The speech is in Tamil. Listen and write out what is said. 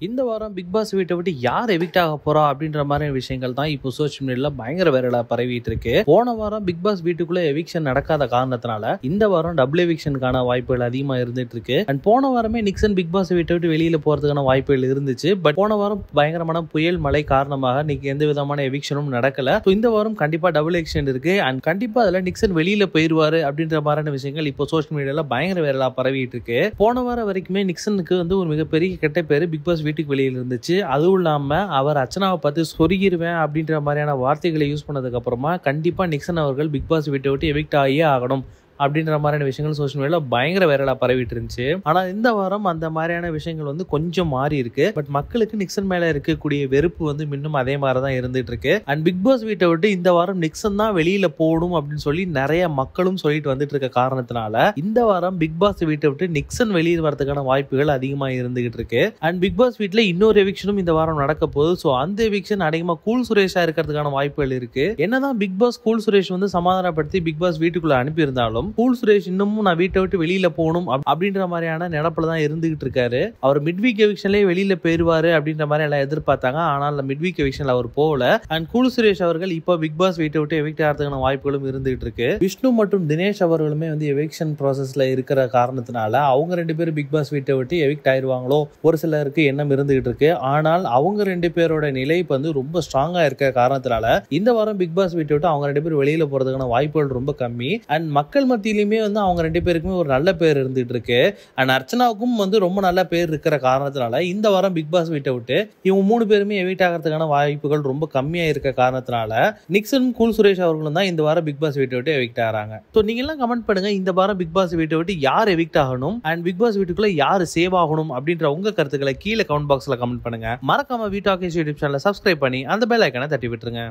இந்த வாரம் பிக் பாஸ் வீட்டை விட்டு யார் எவிக்ட் ஆக போறா அப்படின்ற மாதிரி விஷயங்கள் தான் இப்போ சோஷியல் மீடியால பயங்கர வைரலா பரவிட்டு இருக்கு. போன வாரம் பிக் பாஸ் வீட்டுக்குள்ள எவிக்ஷன் நடக்காத காரணத்தினால இந்த வாரம் டபுள் எவிக்ஷனுக்கான வாய்ப்புகள் அதிகமா இருந்துட்டு இருக்கு. அண்ட் போன வாரமே நிக்சன் பிக் பாஸ் வீட்டை விட்டு வெளியில போறதுக்கான வாய்ப்புகள் இருந்துச்சு. பட் போன வாரம் பயங்கரமான புயல் மழை காரணமாக இன்னைக்கு எந்த விதமான எவிக்ஷனும் நடக்கல. இந்த வாரம் கண்டிப்பா டபுள் எவிக்ஷன் இருக்கு. அண்ட் கண்டிப்பா அதுல நிக்சன் வெளியில போயிருவாரு அப்படின்ற மாதிரியான விஷயங்கள் இப்போ சோஷியல் மீடியால பயங்கர வைரலா பரவிட்டு இருக்கு. போன வாரம் வரைக்குமே நிக்சனுக்கு ஒரு மிகப்பெரிய கெட்ட பேரு பிக் பாஸ் வீட்டுக்கு வெளியில இருந்துச்சு. அதுவும் இல்லாம அவர் அர்ச்சனாவை பார்த்து சொருகிருவேன் அப்படின்ற மாதிரியான வார்த்தைகளை யூஸ் பண்ணதுக்கு அப்புறமா கண்டிப்பா நிக்சன் அவர்கள் பிக் பாஸ் வீட்டை விட்டு எவிக்ட் ஆகியே ஆகணும் அப்படின்ற மாதிரியான விஷயங்கள் சோஷியல் மீடியால பயங்கர வைரலா பரவிட்டு இருந்துச்சு. ஆனா இந்த வாரம் அந்த மாதிரியான விஷயங்கள் கொஞ்சம் மாறி இருக்கு. பட் மக்களுக்கு நிக்சன் மேல இருக்கக்கூடிய வெறுப்பு இன்னும் அதே மாதிரிதான் இருந்துட்டு இருக்கு. அண்ட் பிக் பாஸ் வீட்டை விட்டு இந்த வாரம் நிக்சன் தான் வெளியில போகணும் அப்படின்னு சொல்லி நிறைய மக்களும் சொல்லிட்டு வந்துட்டு இருக்க காரணத்தினால இந்த வாரம் பிக் பாஸ் வீட்டை விட்டு நிக்சன் வெளியே வரதுக்கான வாய்ப்புகள் அதிகமா இருந்துகிட்டு இருக்கு. அண்ட் பிக் பாஸ் வீட்டுல இன்னொரு எவிக்ஷனும் இந்த வாரம் நடக்க போகுது. ஸோ அந்த எவிக்ஷன் அதிகமா கூல் சுரேஷா இருக்கிறதுக்கான வாய்ப்புகள் இருக்கு. என்னதான் பிக் பாஸ் கூல் சுரேஷ் சமாதானப்படுத்தி பிக் பாஸ் வீட்டுக்குள்ள அனுப்பி இருந்தாலும் கூல் சுரேஷ் இன்னமும் நான் வீட்டை விட்டு வெளியில போகணும் அப்படின்ற மாதிரியான நினைப்புல தான் இருந்துகிட்டு இருக்காரு. அவர் மிட் வீக் எவிக்ஷன்லயே வெளியில போயிருவாரு அப்படின்ற மாதிரி எல்லாம் எதிர்பார்த்தாங்க. ஆனால் மிட் வீக் எவிக்ஷன்ல அவர் போகல. அண்ட் கூல் சுரேஷ் அவர்கள் இப்போ பிக் பாஸ் வீட்டை விட்டு எவிக்ட் ஆகிறதுக்கான வாய்ப்புகளும் இருந்துகிட்டு இருக்கு. விஷ்ணு மற்றும் தினேஷ் அவர்களுமே எவிக்ஷன் ப்ராசஸ்ல இருக்கிற காரணத்தினால அவங்க ரெண்டு பேரும் பிக் பாஸ் வீட்டை விட்டு எவிக்ட் ஆயிருவாங்களோ ஒரு சிலருக்கு எண்ணம் இருந்துகிட்டு இருக்கு. ஆனால் அவங்க ரெண்டு பேரோட நிலை ரொம்ப ஸ்ட்ராங்கா இருக்க காரணத்தினால இந்த வாரம் பிக் பாஸ் வீட்டை விட்டு அவங்க ரெண்டு பேரும் வெளியில போறதுக்கான வாய்ப்புகள் ரொம்ப கம்மி. அண்ட் மக்கள் மத்தியிலுமே அவங்க ரெண்டு பேருக்குமே ஒரு நல்ல பேர் இருந்துட்டு இருக்கு. அண்ட் அர்ச்சனாவுக்கும் ரொம்ப நல்ல பேர் இருக்கிற காரணத்தினால இந்த வாரம் பிக் பாஸ் வீட்டை விட்டு இவங்க மூணு பேருமே எவிக்ட் ஆகிறதுக்கான வாய்ப்புகள் ரொம்ப கம்மியா இருக்க காரணத்தினால நிக்சனும் கூல் சுரேஷ் அவர்களும் தான் இந்த வாரம் பிக் பாஸ் வீட்டை விட்டு எவிக்ட் ஆகிறாங்க. ஸோ நீங்க எல்லாம் கமெண்ட் பண்ணுங்க, இந்த வாரம் பிக் பாஸ் வீட்டை விட்டு யார் எவிக்ட் ஆகணும் அண்ட் பிக் பாஸ் வீட்டுக்குள்ள யார் சேவ் ஆகணும் அப்படின்ற உங்க கருத்துக்களை கீழே கமெண்ட் பாக்ஸ்ல கமெண்ட் பண்ணுங்க. மறக்காம வீட்டாக்கிஸ் யூடியூப் சேனலை சப்ஸ்கிரைப் பண்ணி அந்த பெல் ஐக்கானை தட்டி விட்டுருங்க.